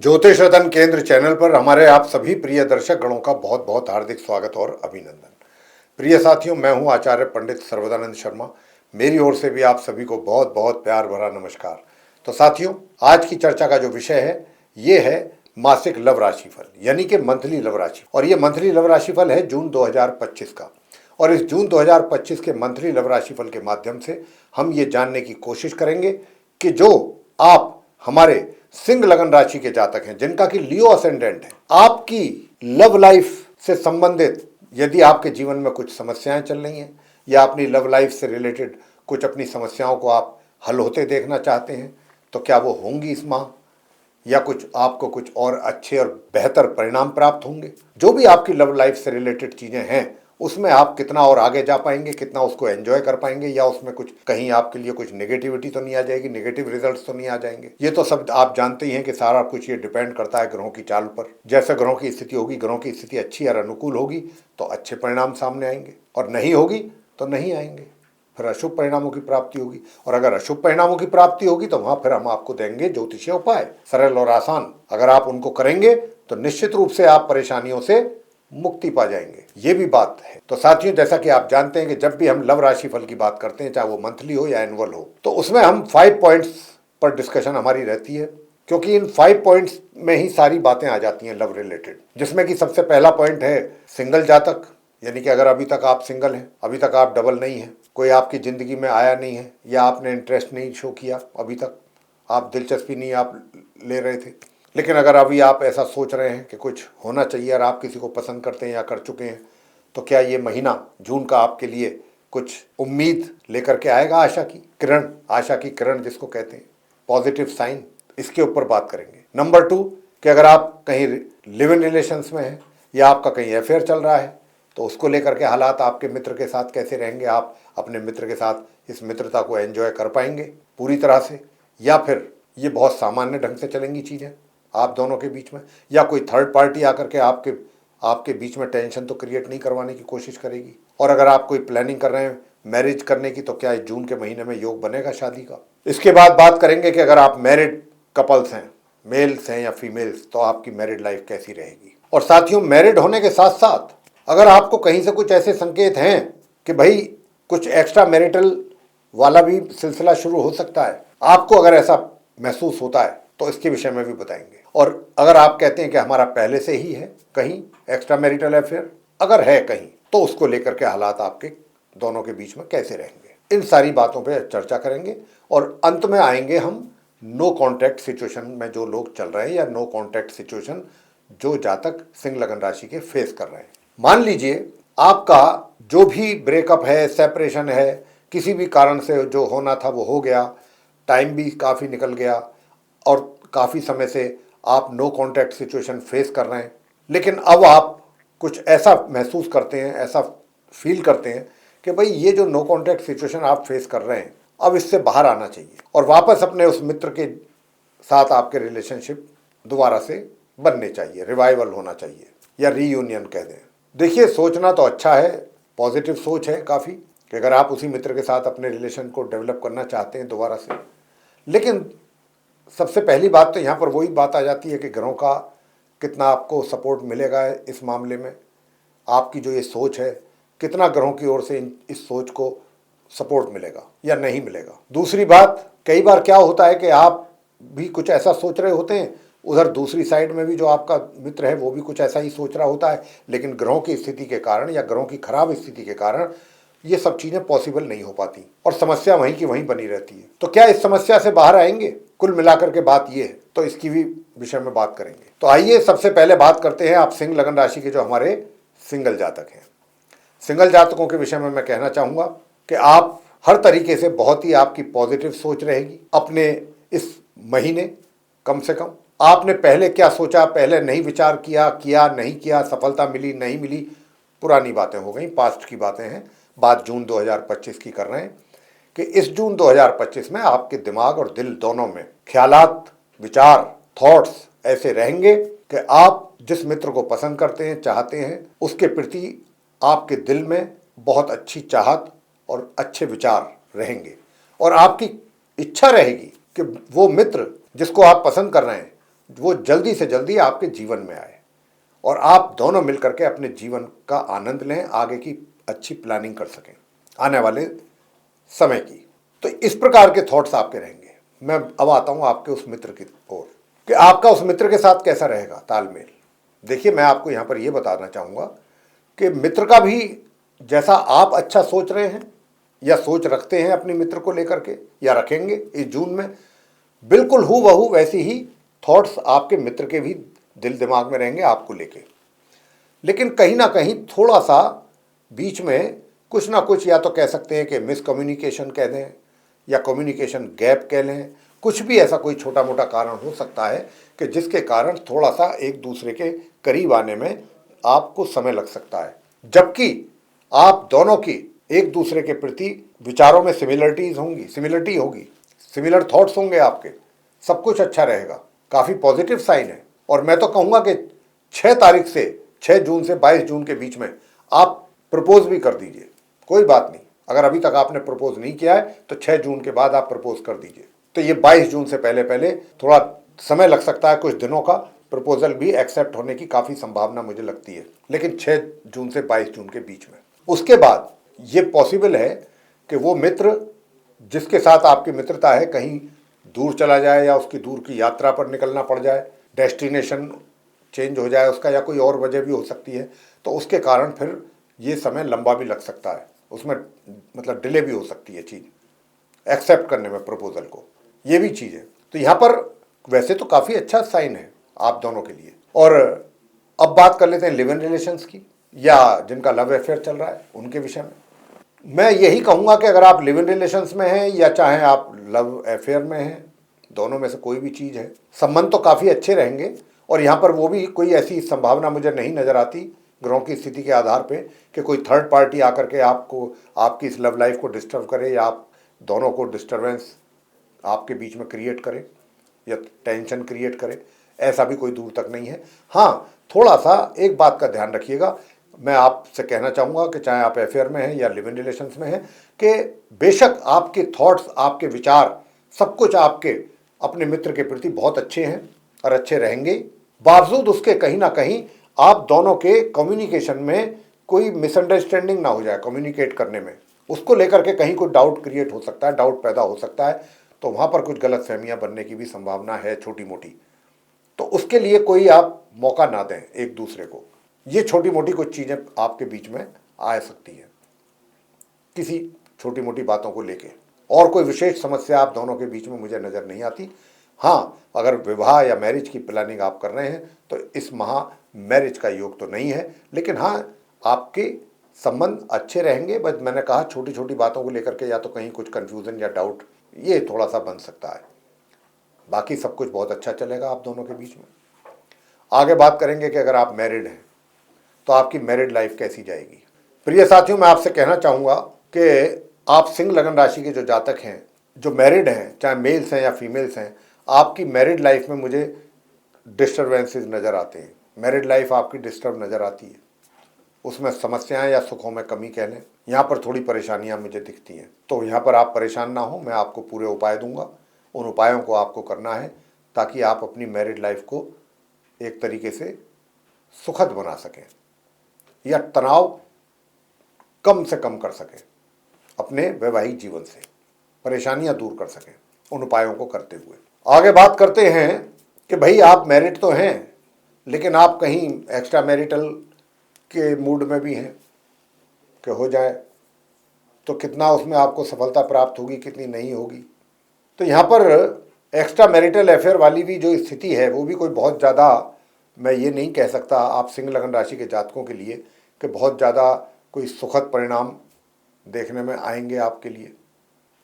ज्योतिष रतन केंद्र चैनल पर हमारे आप सभी प्रिय दर्शक गणों का बहुत बहुत हार्दिक स्वागत और अभिनंदन। प्रिय साथियों, मैं हूं आचार्य पंडित सर्वदानंद शर्मा। मेरी ओर से भी आप सभी को बहुत बहुत प्यार भरा नमस्कार। तो साथियों, आज की चर्चा का जो विषय है ये है मासिक लव राशिफल, यानी कि मंथली लव राशि। और ये मंथली लव राशिफल है जून 2025 का। और इस जून 2025 के मंथली लव राशिफल के माध्यम से हम ये जानने की कोशिश करेंगे कि जो आप हमारे सिंह लगन राशि के जातक हैं, जिनका कि लियो असेंडेंट है, आपकी लव लाइफ से संबंधित यदि आपके जीवन में कुछ समस्याएं चल रही हैं या अपनी लव लाइफ से रिलेटेड कुछ अपनी समस्याओं को आप हल होते देखना चाहते हैं, तो क्या वो होंगी इस माह, या कुछ आपको कुछ और अच्छे और बेहतर परिणाम प्राप्त होंगे। जो भी आपकी लव लाइफ से रिलेटेड चीजें हैं उसमें आप कितना और आगे जा पाएंगे, कितना उसको एंजॉय कर पाएंगे, या उसमें कुछ कहीं आपके लिए कुछ नेगेटिविटी तो नहीं आ जाएगी, नेगेटिव रिजल्ट्स तो नहीं आ जाएंगे। ये तो सब आप जानते ही हैं कि सारा कुछ ये डिपेंड करता है ग्रहों की चाल पर। जैसे ग्रहों की स्थिति होगी, ग्रहों की स्थिति अच्छी और अनुकूल होगी तो अच्छे परिणाम सामने आएंगे, और नहीं होगी तो नहीं आएंगे, फिर अशुभ परिणामों की प्राप्ति होगी। और अगर अशुभ परिणामों की प्राप्ति होगी तो वहां फिर हम आपको देंगे ज्योतिषीय उपाय, सरल और आसान। अगर आप उनको करेंगे तो निश्चित रूप से आप परेशानियों से मुक्ति पा जाएंगे, ये भी बात है। तो साथियों, जैसा कि आप जानते हैं कि जब भी हम लव राशि फल की बात करते हैं, चाहे वो मंथली हो या एनुअल हो, तो उसमें हम 5 पॉइंट्स पर डिस्कशन हमारी रहती है, क्योंकि इन 5 पॉइंट्स में ही सारी बातें आ जाती हैं लव रिलेटेड। जिसमें कि सबसे पहला पॉइंट है सिंगल जातक, यानी कि अगर अभी तक आप सिंगल हैं, अभी तक आप डबल नहीं हैं, कोई आपकी जिंदगी में आया नहीं है, या आपने इंटरेस्ट नहीं शो किया, अभी तक आप दिलचस्पी नहीं आप ले रहे थे, लेकिन अगर अभी आप ऐसा सोच रहे हैं कि कुछ होना चाहिए और आप किसी को पसंद करते हैं या कर चुके हैं, तो क्या ये महीना जून का आपके लिए कुछ उम्मीद लेकर के आएगा, आशा की किरण, आशा की किरण जिसको कहते हैं, पॉजिटिव साइन, इसके ऊपर बात करेंगे। नंबर 2 कि अगर आप कहीं लिव इन रिलेशंस में हैं या आपका कहीं अफेयर चल रहा है तो उसको लेकर के हालात आपके मित्र के साथ कैसे रहेंगे, आप अपने मित्र के साथ इस मित्रता को एंजॉय कर पाएंगे पूरी तरह से, या फिर ये बहुत सामान्य ढंग से चलेंगी चीज़ें आप दोनों के बीच में, या कोई थर्ड पार्टी आकर के आपके बीच में टेंशन तो क्रिएट नहीं करवाने की कोशिश करेगी। और अगर आप कोई प्लानिंग कर रहे हैं मैरिज करने की, तो क्या जून के महीने में योग बनेगा शादी का। इसके बाद बात करेंगे कि अगर आप मैरिड कपल्स हैं, मेल्स हैं या फीमेल्स, तो आपकी मैरिड लाइफ कैसी रहेगी। और साथियों, मैरिड होने के साथ साथ अगर आपको कहीं से कुछ ऐसे संकेत हैं कि भाई कुछ एक्स्ट्रा मैरिटल वाला भी सिलसिला शुरू हो सकता है, आपको अगर ऐसा महसूस होता है तो इसके विषय में भी बताएंगे। और अगर आप कहते हैं कि हमारा पहले से ही है कहीं एक्स्ट्रा मैरिटल अफेयर, अगर है कहीं, तो उसको लेकर के हालात आपके दोनों के बीच में कैसे रहेंगे, इन सारी बातों पे चर्चा करेंगे। और अंत में आएंगे हम नो कॉन्टैक्ट सिचुएशन में जो लोग चल रहे हैं, या नो कॉन्टैक्ट सिचुएशन जो जातक सिंह लगन राशि के फेस कर रहे हैं। मान लीजिए आपका जो भी ब्रेकअप है, सेपरेशन है, किसी भी कारण से जो होना था वो हो गया, टाइम भी काफ़ी निकल गया और काफ़ी समय से आप नो कॉन्टैक्ट सिचुएशन फेस कर रहे हैं, लेकिन अब आप कुछ ऐसा महसूस करते हैं, ऐसा फील करते हैं कि भाई ये जो नो कॉन्टैक्ट सिचुएशन आप फेस कर रहे हैं, अब इससे बाहर आना चाहिए और वापस अपने उस मित्र के साथ आपके रिलेशनशिप दोबारा से बनने चाहिए, रिवाइवल होना चाहिए, या रीयूनियन कह दें। देखिए, सोचना तो अच्छा है, पॉजिटिव सोच है काफ़ी कि अगर आप उसी मित्र के साथ अपने रिलेशन को डेवलप करना चाहते हैं दोबारा से, लेकिन सबसे पहली बात तो यहाँ पर वही बात आ जाती है कि ग्रहों का कितना आपको सपोर्ट मिलेगा इस मामले में। आपकी जो ये सोच है, कितना ग्रहों की ओर से इस सोच को सपोर्ट मिलेगा या नहीं मिलेगा। दूसरी बात, कई बार क्या होता है कि आप भी कुछ ऐसा सोच रहे होते हैं, उधर दूसरी साइड में भी जो आपका मित्र है वो भी कुछ ऐसा ही सोच रहा होता है, लेकिन ग्रहों की स्थिति के कारण या ग्रहों की खराब स्थिति के कारण ये सब चीज़ें पॉसिबल नहीं हो पाती और समस्या वहीं की वहीं बनी रहती है। तो क्या इस समस्या से बाहर आएंगे? कुल मिलाकर के बात ये है, तो इसकी भी विषय में बात करेंगे। तो आइए सबसे पहले बात करते हैं आप सिंह लगन राशि के जो हमारे सिंगल जातक हैं। सिंगल जातकों के विषय में मैं कहना चाहूँगा कि आप हर तरीके से बहुत ही आपकी पॉजिटिव सोच रहेगी अपने इस महीने। कम से कम आपने पहले क्या सोचा, पहले नहीं विचार किया नहीं किया, सफलता मिली नहीं मिली, पुरानी बातें हो गई, पास्ट की बातें हैं। बात जून 2025 की कर रहे हैं कि इस जून 2025 में आपके दिमाग और दिल दोनों में ख्यालात, विचार, थॉट्स ऐसे रहेंगे कि आप जिस मित्र को पसंद करते हैं, चाहते हैं, उसके प्रति आपके दिल में बहुत अच्छी चाहत और अच्छे विचार रहेंगे और आपकी इच्छा रहेगी कि वो मित्र जिसको आप पसंद कर रहे हैं वो जल्दी से जल्दी आपके जीवन में आए और आप दोनों मिलकर के अपने जीवन का आनंद लें, आगे की अच्छी प्लानिंग कर सकें आने वाले समय की। तो इस प्रकार के थॉट्स आपके रहेंगे। मैं अब आता हूं आपके उस मित्र की ओर कि आपका उस मित्र के साथ कैसा रहेगा तालमेल। देखिए, मैं आपको यहां पर यह बताना चाहूंगा कि मित्र का भी जैसा आप अच्छा सोच रहे हैं या सोच रखते हैं अपने मित्र को लेकर के या रखेंगे इस जून में, बिल्कुल हूबहू वैसी ही थॉट्स आपके मित्र के भी दिल दिमाग में रहेंगे आपको लेके। लेकिन कहीं ना कहीं थोड़ा सा बीच में कुछ ना कुछ, या तो कह सकते हैं कि मिसकम्युनिकेशन कह दें या कम्युनिकेशन गैप कह लें, कुछ भी ऐसा कोई छोटा मोटा कारण हो सकता है कि जिसके कारण थोड़ा सा एक दूसरे के करीब आने में आपको समय लग सकता है। जबकि आप दोनों की एक दूसरे के प्रति विचारों में सिमिलरिटी होगी, सिमिलर थॉट्स होंगे आपके, सब कुछ अच्छा रहेगा, काफ़ी पॉजिटिव साइन है। और मैं तो कहूँगा कि 6 तारीख से 6 जून से 22 जून के बीच में आप प्रपोज भी कर दीजिए, कोई बात नहीं। अगर अभी तक आपने प्रपोज नहीं किया है तो 6 जून के बाद आप प्रपोज कर दीजिए। तो ये 22 जून से पहले पहले थोड़ा समय लग सकता है, कुछ दिनों का प्रपोजल भी एक्सेप्ट होने की काफ़ी संभावना मुझे लगती है, लेकिन 6 जून से 22 जून के बीच में। उसके बाद ये पॉसिबल है कि वो मित्र जिसके साथ आपकी मित्रता है कहीं दूर चला जाए या उसकी दूर की यात्रा पर निकलना पड़ जाए, डेस्टिनेशन चेंज हो जाए उसका, या कोई और वजह भी हो सकती है, तो उसके कारण फिर ये समय लंबा भी लग सकता है, उसमें मतलब डिले भी हो सकती है चीज़ एक्सेप्ट करने में प्रपोजल को, ये भी चीज़ है। तो यहाँ पर वैसे तो काफ़ी अच्छा साइन है आप दोनों के लिए। और अब बात कर लेते हैं लिव इन रिलेशंस की, या जिनका लव अफेयर चल रहा है उनके विषय में। मैं यही कहूँगा कि अगर आप लिव इन रिलेशंस में हैं या चाहे आप लव अफेयर में हैं, दोनों में से कोई भी चीज़ है, संबंध तो काफ़ी अच्छे रहेंगे। और यहाँ पर वो भी कोई ऐसी संभावना मुझे नहीं नज़र आती ग्रहों की स्थिति के आधार पे कि कोई थर्ड पार्टी आकर के आपको आपकी इस लव लाइफ को डिस्टर्ब करे या आप दोनों को डिस्टर्बेंस आपके बीच में क्रिएट करे या टेंशन क्रिएट करे, ऐसा भी कोई दूर तक नहीं है। हाँ, थोड़ा सा एक बात का ध्यान रखिएगा, मैं आपसे कहना चाहूँगा कि चाहे आप अफेयर में हैं या लिव इन रिलेशंस में हैं, कि बेशक आपके थॉट्स, आपके विचार, सब कुछ आपके अपने मित्र के प्रति बहुत अच्छे हैं और अच्छे रहेंगे, बावजूद उसके कहीं ना कहीं आप दोनों के कम्युनिकेशन में कोई मिसअंडरस्टैंडिंग ना हो जाए कम्युनिकेट करने में, उसको लेकर के कहीं कोई डाउट क्रिएट हो सकता है, डाउट पैदा हो सकता है, तो वहाँ पर कुछ गलतफहमियाँ बनने की भी संभावना है छोटी मोटी। तो उसके लिए कोई आप मौका ना दें एक दूसरे को। ये छोटी मोटी कुछ चीज़ें आपके बीच में आ सकती हैं किसी छोटी मोटी बातों को लेके, और कोई विशेष समस्या आप दोनों के बीच में मुझे नज़र नहीं आती। हाँ, अगर विवाह या मैरिज की प्लानिंग आप कर रहे हैं तो इस माह मैरिज का योग तो नहीं है, लेकिन हाँ, आपके संबंध अच्छे रहेंगे। बस मैंने कहा छोटी छोटी बातों को लेकर के या तो कहीं कुछ कन्फ्यूज़न या डाउट ये थोड़ा सा बन सकता है, बाकी सब कुछ बहुत अच्छा चलेगा आप दोनों के बीच में। आगे बात करेंगे कि अगर आप मैरिड हैं तो आपकी मैरिड लाइफ कैसी जाएगी। प्रिय साथियों, मैं आपसे कहना चाहूँगा कि आप सिंह लगन राशि के जो जातक हैं, जो मैरिड हैं, चाहे मेल्स हैं या फीमेल्स हैं, आपकी मैरिड लाइफ में मुझे डिस्टर्बेंसेस नज़र आते हैं। मैरिड लाइफ आपकी डिस्टर्ब नज़र आती है, उसमें समस्याएं या सुखों में कमी कह लें, यहाँ पर थोड़ी परेशानियाँ मुझे दिखती हैं। तो यहाँ पर आप परेशान ना हो, मैं आपको पूरे उपाय दूंगा, उन उपायों को आपको करना है ताकि आप अपनी मैरिड लाइफ को एक तरीके से सुखद बना सकें या तनाव कम से कम कर सकें, अपने वैवाहिक जीवन से परेशानियां दूर कर सकें उन उपायों को करते हुए। आगे बात करते हैं कि भाई आप मैरिड तो हैं लेकिन आप कहीं एक्स्ट्रा मैरिटल के मूड में भी हैं कि हो जाए, तो कितना उसमें आपको सफलता प्राप्त होगी, कितनी नहीं होगी। तो यहाँ पर एक्स्ट्रा मैरिटल अफेयर वाली भी जो स्थिति है वो भी कोई बहुत ज़्यादा, मैं ये नहीं कह सकता आप सिंह लगन राशि के जातकों के लिए कि बहुत ज़्यादा कोई सुखद परिणाम देखने में आएंगे आपके लिए।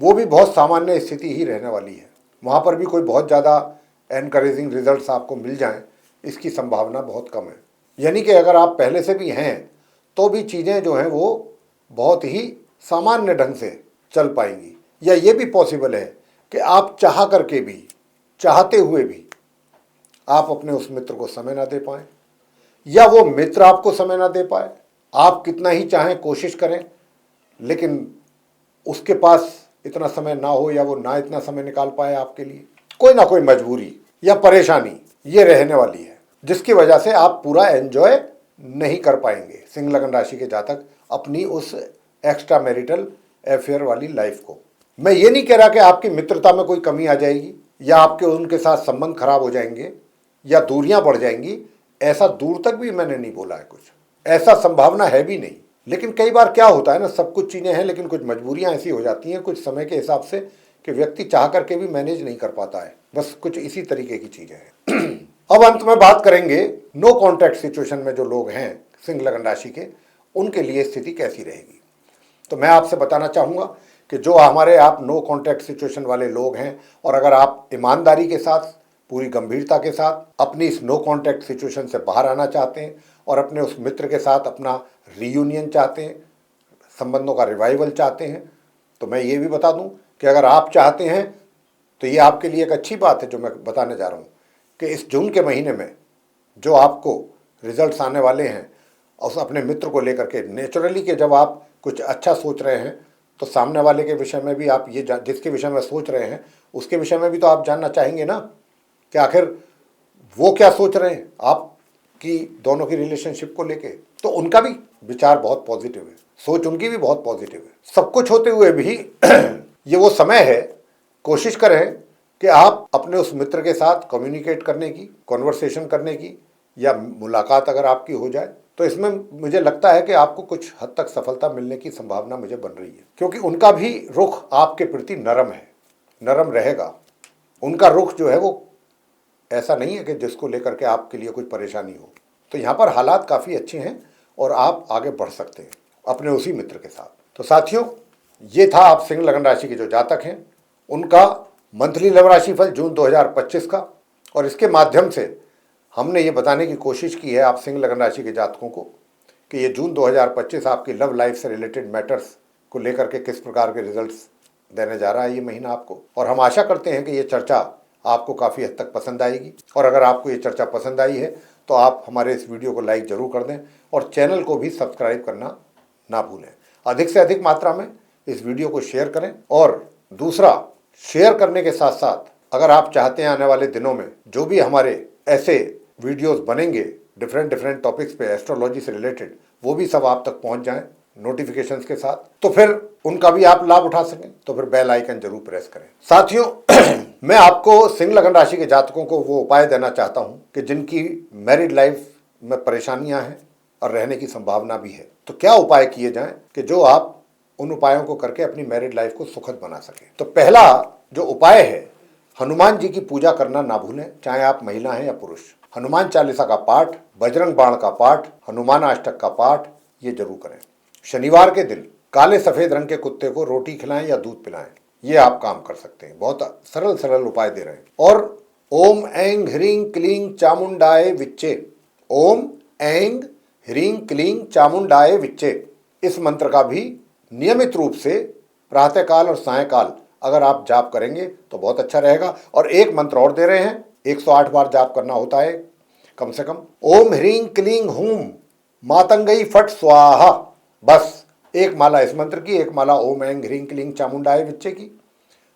वो भी बहुत सामान्य स्थिति ही रहने वाली है, वहाँ पर भी कोई बहुत ज़्यादा एनकरेजिंग रिजल्ट्स आपको मिल जाएं इसकी संभावना बहुत कम है। यानी कि अगर आप पहले से भी हैं तो भी चीज़ें जो हैं वो बहुत ही सामान्य ढंग से चल पाएंगी, या ये भी पॉसिबल है कि आप चाह करके भी, चाहते हुए भी आप अपने उस मित्र को समय ना दे पाएँ या वो मित्र आपको समय ना दे पाए। आप कितना ही चाहें, कोशिश करें, लेकिन उसके पास इतना समय ना हो या वो ना इतना समय निकाल पाए आपके लिए, कोई ना कोई मजबूरी या परेशानी ये रहने वाली है, जिसकी वजह से आप पूरा एंजॉय नहीं कर पाएंगे सिंह लगन राशि के जातक अपनी उस एक्स्ट्रा मैरिटल अफेयर वाली लाइफ को। मैं ये नहीं कह रहा कि आपकी मित्रता में कोई कमी आ जाएगी या आपके उनके साथ संबंध खराब हो जाएंगे या दूरियां बढ़ जाएंगी, ऐसा दूर तक भी मैंने नहीं बोला है, कुछ ऐसा संभावना है भी नहीं। लेकिन कई बार क्या होता है ना, सब कुछ चीज़ें हैं लेकिन कुछ मजबूरियां ऐसी हो जाती हैं कुछ समय के हिसाब से कि व्यक्ति चाह करके भी मैनेज नहीं कर पाता है, बस कुछ इसी तरीके की चीज़ें हैं। अब अंत में बात करेंगे नो कॉन्टैक्ट सिचुएशन में जो लोग हैं सिंह लगन राशि के, उनके लिए स्थिति कैसी रहेगी। तो मैं आपसे बताना चाहूँगा कि जो हमारे आप नो कॉन्टैक्ट सिचुएशन वाले लोग हैं और अगर आप ईमानदारी के साथ पूरी गंभीरता के साथ अपनी इस नो कॉन्टैक्ट सिचुएशन से बाहर आना चाहते हैं और अपने उस मित्र के साथ अपना रीयूनियन चाहते हैं, संबंधों का रिवाइवल चाहते हैं, तो मैं ये भी बता दूं कि अगर आप चाहते हैं तो ये आपके लिए एक अच्छी बात है जो मैं बताने जा रहा हूँ कि इस जून के महीने में जो आपको रिजल्ट्स आने वाले हैं उस अपने मित्र को लेकर के, नेचुरली कि जब आप कुछ अच्छा सोच रहे हैं तो सामने वाले के विषय में भी आप ये जिसके विषय में सोच रहे हैं उसके विषय में भी तो आप जानना चाहेंगे ना कि आखिर वो क्या सोच रहे हैं आपकी दोनों की रिलेशनशिप को लेके। तो उनका भी विचार बहुत पॉजिटिव है, सोच उनकी भी बहुत पॉजिटिव है। सब कुछ होते हुए भी ये वो समय है, कोशिश करें कि आप अपने उस मित्र के साथ कम्युनिकेट करने की, कॉन्वर्सेशन करने की या मुलाकात अगर आपकी हो जाए तो इसमें मुझे लगता है कि आपको कुछ हद तक सफलता मिलने की संभावना मुझे बन रही है, क्योंकि उनका भी रुख आपके प्रति नरम है, नरम रहेगा। उनका रुख जो है वो ऐसा नहीं है कि जिसको लेकर के आपके लिए कुछ परेशानी हो। तो यहाँ पर हालात काफ़ी अच्छे हैं और आप आगे बढ़ सकते हैं अपने उसी मित्र के साथ। तो साथियों, ये था आप सिंह लगन राशि के जो जातक हैं उनका मंथली लव राशि फल जून 2025 का, और इसके माध्यम से हमने ये बताने की कोशिश की है आप सिंह लगन राशि के जातकों को कि ये जून 2025 आपकी लव लाइफ से रिलेटेड मैटर्स को लेकर के किस प्रकार के रिजल्ट्स देने जा रहा है ये महीना आपको। और हम आशा करते हैं कि ये चर्चा आपको काफ़ी हद तक पसंद आएगी, और अगर आपको ये चर्चा पसंद आई है तो आप हमारे इस वीडियो को लाइक ज़रूर कर दें और चैनल को भी सब्सक्राइब करना ना भूलें। अधिक से अधिक मात्रा में इस वीडियो को शेयर करें, और दूसरा, शेयर करने के साथ साथ अगर आप चाहते हैं आने वाले दिनों में जो भी हमारे ऐसे वीडियोस बनेंगे डिफरेंट टॉपिक्स पे एस्ट्रोलॉजी से रिलेटेड, वो भी सब आप तक पहुंच जाएं नोटिफिकेशंस के साथ, तो फिर उनका भी आप लाभ उठा सकें, तो फिर बेल आइकन जरूर प्रेस करें। साथियों, मैं आपको सिंह लगन राशि के जातकों को वो उपाय देना चाहता हूं कि जिनकी मैरिड लाइफ में परेशानियां हैं और रहने की संभावना भी है, तो क्या उपाय किए जाएं कि जो आप उन उपायों को करके अपनी मैरिड लाइफ को सुखद बना सकें। तो पहला जो उपाय है, हनुमान जी की पूजा करना ना भूलें, चाहे आप महिला हैं या पुरुष। हनुमान चालीसा का पाठ, बजरंग बाण का पाठ, हनुमान अष्टक का पाठ ये जरूर करें। शनिवार के दिन काले सफेद रंग के कुत्ते को रोटी खिलाएं या दूध पिलाएं, ये आप काम कर सकते हैं। बहुत सरल सरल उपाय दे रहे हैं। और ओम ऐंग ह्रीं क्लीं चामुंडाय विच्चे, ओम ऐंग ह्रीं क्लीं चामुंडाय विच्चे, इस मंत्र का भी नियमित रूप से प्रातःकाल और सायंकाल अगर आप जाप करेंगे तो बहुत अच्छा रहेगा। और एक मंत्र और दे रहे हैं, 108 बार जाप करना होता है कम से कम। ओम ह्रीं क्लीं हूं मातंगई फट स्वाहा, बस एक माला इस मंत्र की, एक माला ओम ऐंग ह्रीं क्लीं चामुंडाय विच्चे की।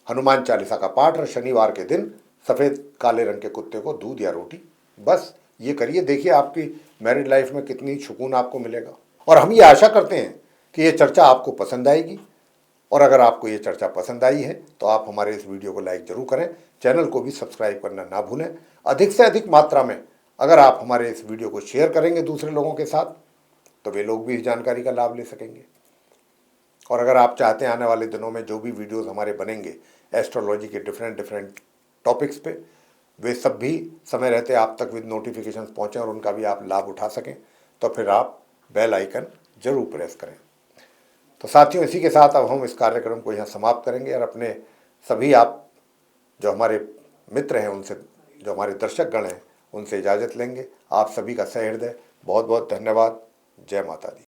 हनुमान चालीसा का पाठ और शनिवार के दिन सफ़ेद काले रंग के कुत्ते को दूध या रोटी, बस ये करिए। देखिए आपकी मैरिड लाइफ में कितनी सुकून आपको मिलेगा। और हम ये आशा करते हैं कि ये चर्चा आपको पसंद आएगी, और अगर आपको ये चर्चा पसंद आई है तो आप हमारे इस वीडियो को लाइक जरूर करें, चैनल को भी सब्सक्राइब करना ना भूलें। अधिक से अधिक मात्रा में अगर आप हमारे इस वीडियो को शेयर करेंगे दूसरे लोगों के साथ तो वे लोग भी इस जानकारी का लाभ ले सकेंगे। और अगर आप चाहते हैं आने वाले दिनों में जो भी वीडियोस हमारे बनेंगे एस्ट्रोलॉजी के डिफरेंट टॉपिक्स पे, वे सब भी समय रहते आप तक विद नोटिफिकेशन पहुँचें और उनका भी आप लाभ उठा सकें, तो फिर आप बेल आइकन जरूर प्रेस करें। तो साथियों, इसी के साथ अब हम इस कार्यक्रम को यहाँ समाप्त करेंगे और अपने सभी आप जो हमारे मित्र हैं उनसे, जो हमारे दर्शक गण हैं उनसे इजाज़त लेंगे। आप सभी का सहृदय बहुत बहुत धन्यवाद। जय माता दी।